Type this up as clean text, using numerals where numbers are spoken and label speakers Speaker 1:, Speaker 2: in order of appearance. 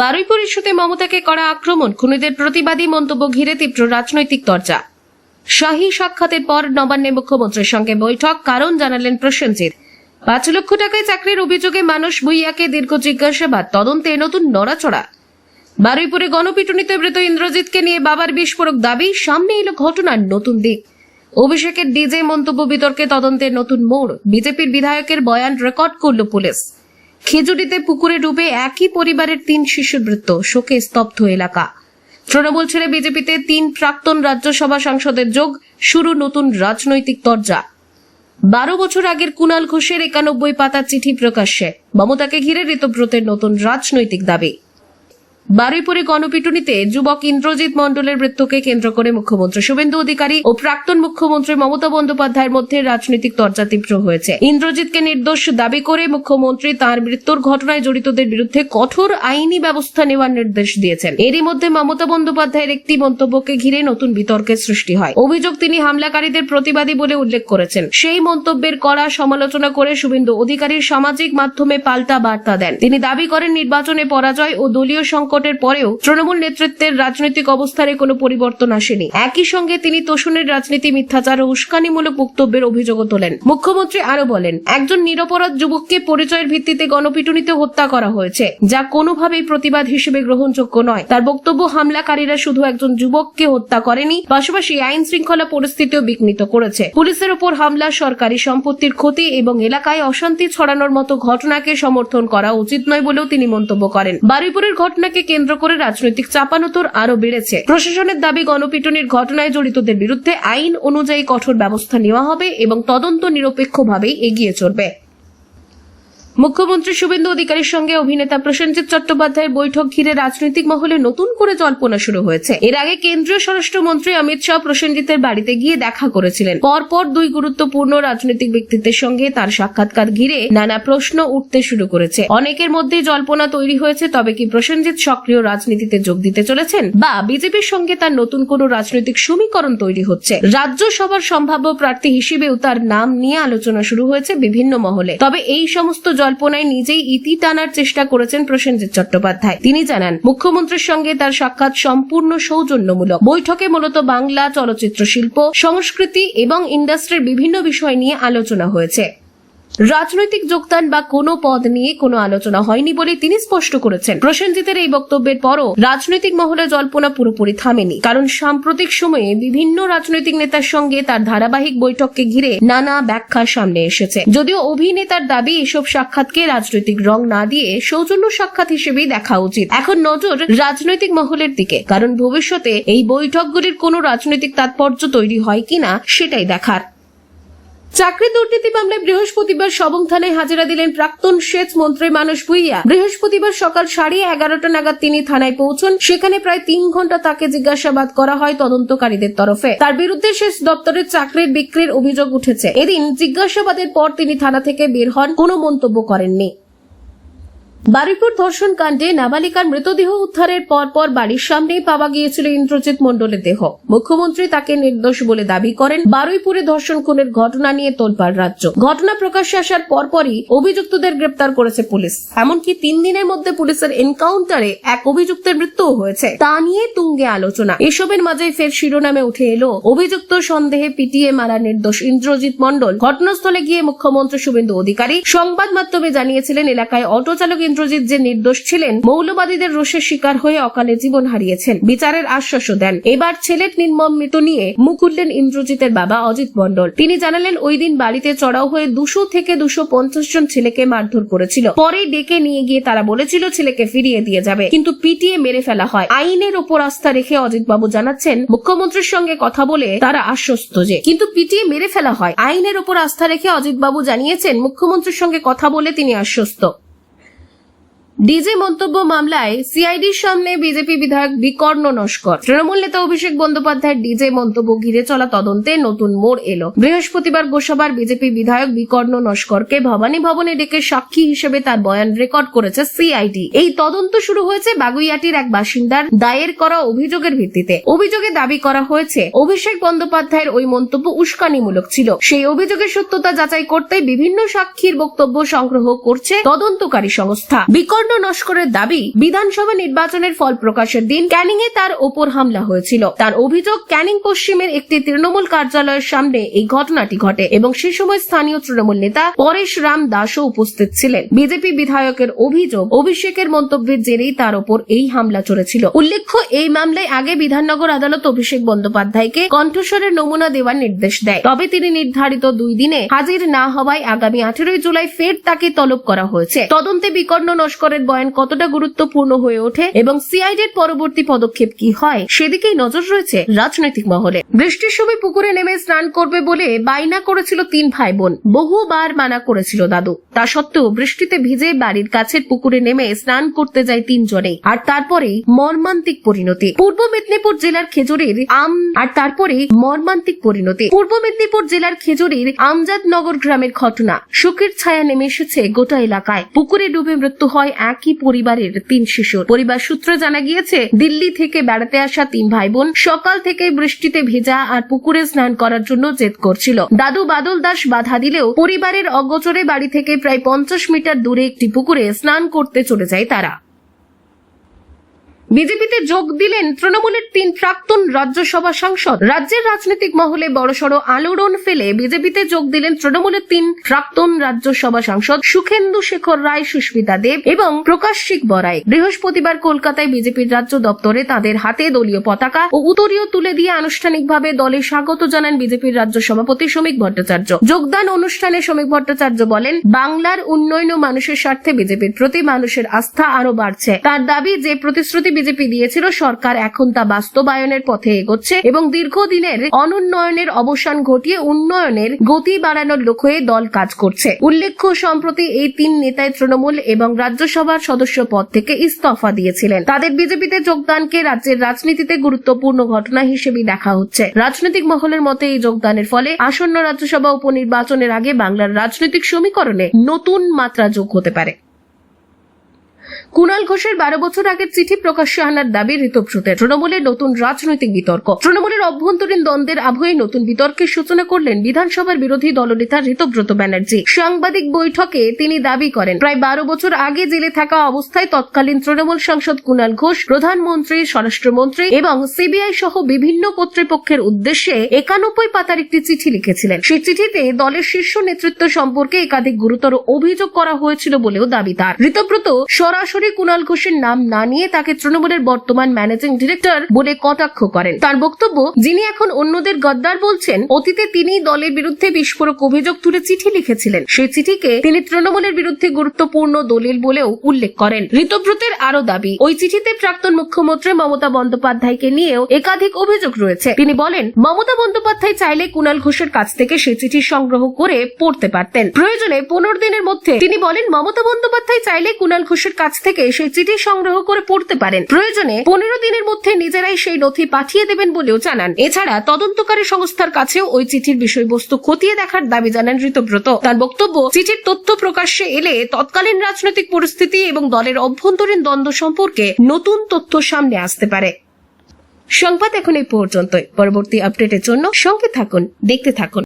Speaker 1: বারুইপুর ইস্যুতে মমতাকে করা আক্রমণ, খুনিদের প্রতিবাদী মন্তব্য ঘিরে তীব্র রাজনৈতিক চর্চা। শাহী সাক্ষাতের পর নবান্নে মুখ্যমন্ত্রীর সঙ্গে বৈঠক, কারণ জানালেন প্রসেনজিৎ। ৫ লক্ষ টাকায় চাকরির অভিযোগে মানস ভূঁইয়াকে দীর্ঘ জিজ্ঞাসাবাদ, তদন্তে নতুন নড়াচড়া। বারুইপুরে গণপিটুনিতে মৃত ইন্দ্রজিৎকে নিয়ে বাবার বিস্ফোরক দাবি, সামনে এলো ঘটনার নতুন দিক। অভিষেকের ডিজে মন্তব্য বিতর্কে তদন্তের নতুন মোড়, বিজেপির বিধায়কের বয়ান রেকর্ড করল পুলিশ। খেজুরিতে পুকুরে ডুবে একই পরিবারের ৩ শিশুর মৃত্যু, শোকে স্তব্ধ এলাকা। তৃণমূল ছেড়ে বিজেপিতে ৩ প্রাক্তন রাজ্যসভা সাংসদের যোগ, শুরু নতুন রাজনৈতিক তরজা। ১২ বছর আগের কুণাল ঘোষের ৯১ পাতার চিঠি প্রকাশ্যে, মমতাকে ঘিরে ঋতব্রতের নতুন রাজনৈতিক দাবি। বারুইপুরে গণপিটুনিতে যুবক ইন্দ্রজিৎ মণ্ডলের মৃত্যুকে কেন্দ্র করে মুখ্যমন্ত্রী শুভেন্দু অধিকারী ও প্রাক্তন মুখ্যমন্ত্রী মমতা বন্দ্যোপাধ্যায়ের মধ্যে রাজনৈতিক তরজা তীব্র হয়েছে। ইন্দ্রজিৎকে নির্দোষ দাবি করে মুখ্যমন্ত্রী তাঁর মৃত্যুর ঘটনায় জড়িতদের বিরুদ্ধে কঠোর আইনি ব্যবস্থা নেওয়ার নির্দেশ দিয়েছেন। এরই মধ্যে মমতা বন্দ্যোপাধ্যায়ের একটি মন্তব্যকে ঘিরে নতুন বিতর্কের সৃষ্টি হয়। অভিযোগ, তিনি হামলাকারীদের প্রতিবাদী বলে উল্লেখ করেছেন। সেই মন্তব্যের কড়া সমালোচনা করে শুভেন্দু অধিকারী সামাজিক মাধ্যমে পাল্টা বার্তা দেন। তিনি দাবি করেন, নির্বাচনে পরাজয় ও দলীয় সংকটের পরেও তৃণমূল নেতৃত্বের রাজনৈতিক অবস্থানে কোনো পরিবর্তন আসেনি। একই সঙ্গে তিনি তোষণের রাজনীতি, মিথ্যাচার ও উস্কানিমূলক বক্তব্যের অভিযোগও তোলেন। মুখ্যমন্ত্রী আরো বলেন, একজন নিরপরাধ যুবককে পরিচয়ের ভিত্তিতে গণপিটুনিতে হত্যা করা হয়েছে, যা কোনোভাবেই প্রতিবাদ হিসেবে গ্রহণযোগ্য নয়। তার বক্তব্য, হামলাকারীরা শুধু একজন যুবককে হত্যা করেনি, পাশাপাশি আইন শৃঙ্খলা পরিস্থিতিও বিঘ্নিত করেছে। পুলিশের উপর হামলা, সরকারি সম্পত্তির ক্ষতি এবং এলাকায় অশান্তি ছড়ানোর মতো ঘটনাকে সমর্থন করা উচিত নয় বলেও তিনি মন্তব্য করেন। বারুইপুরের ঘটনাকে কেন্দ্র করে রাজনৈতিক চাপানোতর আরো বেড়েছে। প্রশাসনের দাবি, গণপিটুনির ঘটনায় জড়িতদের বিরুদ্ধে আইন অনুযায়ী কঠোর ব্যবস্থা নেওয়া হবে এবং তদন্ত নিরপেক্ষভাবেই এগিয়ে চলবে। মুখ্যমন্ত্রী শুভেন্দু অধিকারীর সঙ্গে অভিনেতা প্রসেনজিৎ চট্টোপাধ্যায়ের বৈঠক ঘিরে রাজনৈতিক মহলে নতুন করে জল্পনা শুরু হয়েছে। এর আগে কেন্দ্রীয় স্বরাষ্ট্রমন্ত্রী অমিত শাহ প্রসেনজিতের বাড়িতে গিয়ে দেখা করেছিলেন। পরপর 2 গুরুত্বপূর্ণ রাজনৈতিক ব্যক্তিত্বের সঙ্গে তার সাক্ষাৎকার ঘিরে নানা প্রশ্ন উঠতে শুরু করেছে। অনেকের মধ্যেই জল্পনা তৈরি হয়েছে, তবে কি প্রসেনজিৎ সক্রিয় রাজনীতিতে যোগ দিতে চলেছেন, বা বিজেপির সঙ্গে তার নতুন কোনো রাজনৈতিক সমীকরণ তৈরি হচ্ছে। রাজ্যসভার সম্ভাব্য প্রার্থী হিসেবেও তার নাম নিয়ে আলোচনা শুরু হয়েছে বিভিন্ন মহলে। তবে এই সমস্ত জল্পনায় নিজেই ইতি টানার চেষ্টা করেছেন প্রসেনজিৎ চট্টোপাধ্যায়। তিনি জানান, মুখ্যমন্ত্রীর সঙ্গে তার সাক্ষাৎ সম্পূর্ণ সৌজন্যমূলক। বৈঠকে মূলত বাংলা, চলচ্চিত্র শিল্প, সংস্কৃতি এবং ইন্ডাস্ট্রির বিভিন্ন বিষয় নিয়ে আলোচনা হয়েছে। রাজনৈতিক যোগদান বা কোনো পদ নিয়ে কোনো আলোচনা হয়নি বলে তিনি স্পষ্ট করেছেন। প্রসেনজিতের এই বক্তব্যের পরও রাজনৈতিক মহলে জল্পনা পুরোপুরি থামেনি, কারণ সাম্প্রতিক সময়ে বিভিন্ন রাজনৈতিক নেতার সঙ্গে তার ধারাবাহিক বৈঠককে ঘিরে নানা ব্যাখ্যা সামনে এসেছে। যদিও অভিনেতার দাবি, এসব সাক্ষাৎকে রাজনৈতিক রং না দিয়ে সৌজন্য সাক্ষাৎ হিসেবেই দেখা উচিত। এখন নজর রাজনৈতিক মহলের দিকে, কারণ ভবিষ্যতে এই বৈঠকগুলির কোনো রাজনৈতিক তাৎপর্য তৈরি হয় কিনা সেটাই দেখার। চাকরি দুর্নীতি মামলায় বৃহস্পতিবার সবং থানায় হাজিরা দিলেন প্রাক্তন সেচ মন্ত্রী মানস ভূঁইয়া। বৃহস্পতিবার সকাল 11:30 নাগাদ তিনি থানায় পৌঁছন। সেখানে প্রায় 3 ঘন্টা তাকে জিজ্ঞাসাবাদ করা হয় তদন্তকারীদের তরফে। তার বিরুদ্ধে সেচ দপ্তরের চাকরির বিক্রির অভিযোগ উঠেছে। এদিন জিজ্ঞাসাবাদের পর তিনি থানা থেকে বের হন, কোনো মন্তব্য করেননি। বারুইপুর ধর্ষণ কাণ্ডে নাবালিকার মৃতদেহ উদ্ধারের পরপর বাড়ির সামনেই পাওয়া গিয়েছিল ইন্দ্রজিৎ মণ্ডলের দেহ। মুখ্যমন্ত্রী তাকে নির্দোষ বলে দাবি করেন। বারুইপুরে ধর্ষণ খুনের ঘটনা নিয়ে তোলপাড় রাজ্য। ঘটনা প্রকাশ্যে আসার পরপরই অভিযুক্তদের গ্রেপ্তার করেছে পুলিশ। এমনকি 3 দিনের মধ্যে পুলিশের এনকাউন্টারে এক অভিযুক্তের মৃত্যুও হয়েছে। তা নিয়ে তুঙ্গে আলোচনা। এসবের মাঝে ফের শিরোনামে উঠে এলো অভিযুক্ত সন্দেহে পিটিয়ে মারা নির্দোষ ইন্দ্রজিৎ মণ্ডল। ঘটনাস্থলে গিয়ে মুখ্যমন্ত্রী শুভেন্দু অধিকারী সংবাদ মাধ্যমে জানিয়েছিলেন, এলাকায় অটো চালক ইন্দ্রজিৎ যে নির্দোষ ছিলেন, মৌলবাদীদের রোষের শিকার হয়ে অকালে জীবন হারিয়েছেন, বিচারের আশ্বাসও দেন। এবার ছেলের নির্মম মৃত্যু নিয়ে মুখ খুললেন ইন্দ্রজিতের বাবা অজিত মণ্ডল। তিনি জানালেন, ওই দিন বাড়িতে চড়াও হয়ে 200 থেকে 250 জন ছেলেকে মারধর করেছিল। পরে ডেকে নিয়ে গিয়ে তারা বলেছিল ছেলেকে ফিরিয়ে দিয়ে যাবে, কিন্তু পিটিয়ে মেরে ফেলা হয়। আইনের ওপর আস্থা রেখে অজিত বাবু জানাচ্ছেন, মুখ্যমন্ত্রীর সঙ্গে কথা বলে তারা আশ্বস্ত যে, কিন্তু পিটিয়ে মেরে ফেলা হয়। আইনের ওপর আস্থা রেখে অজিত বাবু জানিয়েছেন, মুখ্যমন্ত্রীর সঙ্গে কথা বলে তিনি আশ্বস্ত। ডিজে মন্তব্য মামলায় সিআইডির সামনে বিজেপি বিধায়ক বিকর্ণ নস্কর। তৃণমূল নেতা অভিষেক বন্দ্যোপাধ্যায়ের ডিজে মন্তব্য ঘিরে চলা তদন্তে নতুন মোড় এলো। বৃহস্পতিবার গোসাবার বিজেপি বিধায়ক বিকর্ণ নস্করকে ভবানী ভবনে ডেকে সাক্ষী হিসেবে তার বয়ান রেকর্ড করেছে সিআইডি। এই তদন্ত শুরু হয়েছে বাগুইয়াটির এক বাসিন্দার দায়ের করা অভিযোগের ভিত্তিতে। অভিযোগে দাবি করা হয়েছে, অভিষেক বন্দ্যোপাধ্যায়ের ওই মন্তব্য উস্কানিমূলক ছিল। সেই অভিযোগের সত্যতা যাচাই করতে বিভিন্ন সাক্ষীর বক্তব্য সংগ্রহ করছে তদন্তকারী সংস্থা। বিকর্ণ বিকর্ণ নস্করের দাবি, বিধানসভা নির্বাচনের ফল প্রকাশের দিন ক্যানিং এ তার ওপর হামলা হয়েছিল। তার অভিযোগ, ক্যানিং পশ্চিমের একটি তৃণমূল কার্যালয়ের সামনে এই ঘটনাটি ঘটে এবং সে সময় স্থানীয় তৃণমূল নেতা পরেশ রাম দাসও উপস্থিত ছিলেন। বিজেপি বিধায়কের অভিযোগ, অভিষেকের মন্তব্যের জেরেই তার ওপর এই হামলা চলেছিল। উল্লেখ্য, এই মামলায় আগে বিধাননগর আদালত অভিষেক বন্দ্যোপাধ্যায়কে কণ্ঠস্বরের নমুনা দেওয়ার নির্দেশ দেয়। তবে তিনি নির্ধারিত 2 দিনে হাজির না হওয়ায় আগামী 18 জুলাই ফের তাকে তলব করা হয়েছে। তদন্তে বিকর্ণ নস্করের বয়ান কতটা গুরুত্বপূর্ণ হয়ে ওঠে এবং সিআইডির পরবর্তী পদক্ষেপ কি হয় সেদিকেই নজর রয়েছে রাজনৈতিক মহলে। বৃষ্টির সময় পুকুরে নেমে স্নান করবে বলে বায়না করেছিল 3 ভাই বোন। বহুবার মানা করেছিল দাদু, তা সত্ত্বেও বৃষ্টিতে ভিজে বাড়ির কাছের পুকুরে নেমে স্নান করতে যায় 3 জনেই। আর তারপরেই মর্মান্তিক পরিণতি। পূর্ব মেদিনীপুর জেলার খেজুরির আমজাদনগর গ্রামের ঘটনা। শোকের ছায়া নেমে এসেছে গোটা এলাকায়। পুকুরে ডুবে মৃত্যু হয় একই পরিবারের 3 শিশুর। পরিবার সূত্রে জানা গিয়েছে, দিল্লি থেকে বেড়াতে আসা 3 ভাই বোন সকাল থেকে বৃষ্টিতে ভেজা আর পুকুরে স্নান করার জন্য জেদ করছিল। দাদু বাদল দাস বাধা দিলেও পরিবারের অগোচরে বাড়ি থেকে প্রায় 50 মিটার দূরে একটি পুকুরে স্নান করতে চলে যায় তারা। বিজেপিতে যোগ দিলেন তৃণমূলের 3 প্রাক্তন রাজ্যসভা সাংসদ। রাজ্যের রাজনৈতিক মহলে বড়সড় আলোড়ন ফেলে বিজেপিতে যোগ দিলেন তৃণমূলের 3 প্রাক্তন রাজ্যসভা সাংসদ সুখেন্দু শেখর রায়, সুস্মিতা দেব এবং প্রকাশিক বরাই। বৃহস্পতিবার কলকাতায় বিজেপির রাজ্য দপ্তরে তাদের হাতে দলীয় পতাকা ও উত্তরীয় তুলে দিয়ে আনুষ্ঠানিকভাবে দলে স্বাগত জানান বিজেপির রাজ্য সভাপতি শ্রমিক ভট্টাচার্য। যোগদান অনুষ্ঠানে শ্রমিক ভট্টাচার্য বলেন, বাংলার উন্নয়ন ও মানুষের স্বার্থে বিজেপির প্রতি মানুষের আস্থা আরো বাড়ছে। তার দাবি, যে প্রতিশ্রুতি বিজেপি দিয়েছিল সরকার এখন তা বাস্তবায়নের পথে এগোচ্ছে এবং দীর্ঘদিনের অনুন্নয়নের অবসান ঘটিয়ে উন্নয়নের গতি বাড়ানোর লক্ষ্যে দল কাজ করছে। উল্লেখ্য, সম্প্রতি এই 3 নেতাই তৃণমূল এবং রাজ্যসভার সদস্য পদ থেকে ইস্তফা দিয়েছিলেন। তাদের বিজেপিতে যোগদানকে রাজ্যের রাজনীতিতে গুরুত্বপূর্ণ ঘটনা হিসেবে দেখা হচ্ছে। রাজনৈতিক মহলের মতে এই যোগদানের ফলে আসন্ন রাজ্যসভা উপনির্বাচনের আগে বাংলার রাজনৈতিক সমীকরণে নতুন মাত্রা যোগ হতে পারে। কুণাল ঘোষের 12 বছর আগের চিঠি প্রকাশ্যে আনার দাবি ঋতব্রতের। তৃণমূলের নতুন রাজনৈতিক বিতর্ক। তৃণমূলের অভ্যন্তরীণ দ্বন্দ্বের আবহে নতুন বিতর্কের সূচনা করলেন বিধানসভার বিরোধী দলনেতা ঋতব্রত ব্যানার্জি। সাংবাদিক বৈঠকে তিনি দাবি করেন, প্রায় 12 বছর আগে জেলে থাকা অবস্থায় তৎকালীন তৃণমূল সাংসদ কুণাল ঘোষ প্রধানমন্ত্রী, স্বরাষ্ট্রমন্ত্রী এবং সিবিআই সহ বিভিন্ন কর্তৃপক্ষের উদ্দেশ্যে 91 পাতার একটি চিঠি লিখেছিলেন। সেই চিঠিতে দলের শীর্ষ নেতৃত্ব সম্পর্কে একাধিক গুরুতর অভিযোগ করা হয়েছিল বলেও দাবি তার। ঋতব্রত সরাসরি কুণাল ঘোষের নাম না নিয়ে তাকে তৃণমূলের বর্তমান ম্যানেজিং ডিরেক্টর বলে কটাক্ষ করেন। তার বক্তব্য, যিনি এখন অন্যদের গদ্দার বলছেন, অতীতে তিনি দলের বিরুদ্ধে বিস্ফোরক অভিযোগ তুলে চিঠি লিখেছিলেন। সেই চিঠিকে তিনি তৃণমূলের বিরুদ্ধে গুরুত্বপূর্ণ দলিল বলেও উল্লেখ করেন। ঋতব্রতের আরো দাবি, ওই চিঠিতে প্রাক্তন মুখ্যমন্ত্রী মমতা বন্দ্যোপাধ্যায়কে নিয়েও একাধিক অভিযোগ রয়েছে। তিনি বলেন, মমতা বন্দ্যোপাধ্যায় চাইলে কুণাল ঘোষের কাছ থেকে সেই চিঠি সংগ্রহ করে পড়তে পারতেন। প্রয়োজনে 15 দিনের মধ্যে তিনি বলেন, মমতা বন্দ্যোপাধ্যায় চাইলে কুণাল ঘোষের কাছ থেকে সেই চিঠি সংগ্রহ করে পড়তে পারেন। প্রয়োজনে 15 দিনের মধ্যে নিজেরাই সেই নথি পাঠিয়ে দেবেন বলেও জানান। এছাড়া তদন্তকারী সংস্থার কাছেও ওই চিঠির বিষয়বস্তু খতিয়ে দেখার দাবি জানান ঋতব্রত। তার বক্তব্য, চিঠির তথ্য প্রকাশ্যে এলে তৎকালীন রাজনৈতিক পরিস্থিতি এবং দলের অভ্যন্তরীণ দ্বন্দ্ব সম্পর্কে নতুন তথ্য সামনে আসতে পারে। সংবাদ এখন এই পর্যন্তই। পরবর্তী আপডেটের জন্য সঙ্গে থাকুন, দেখতে থাকুন।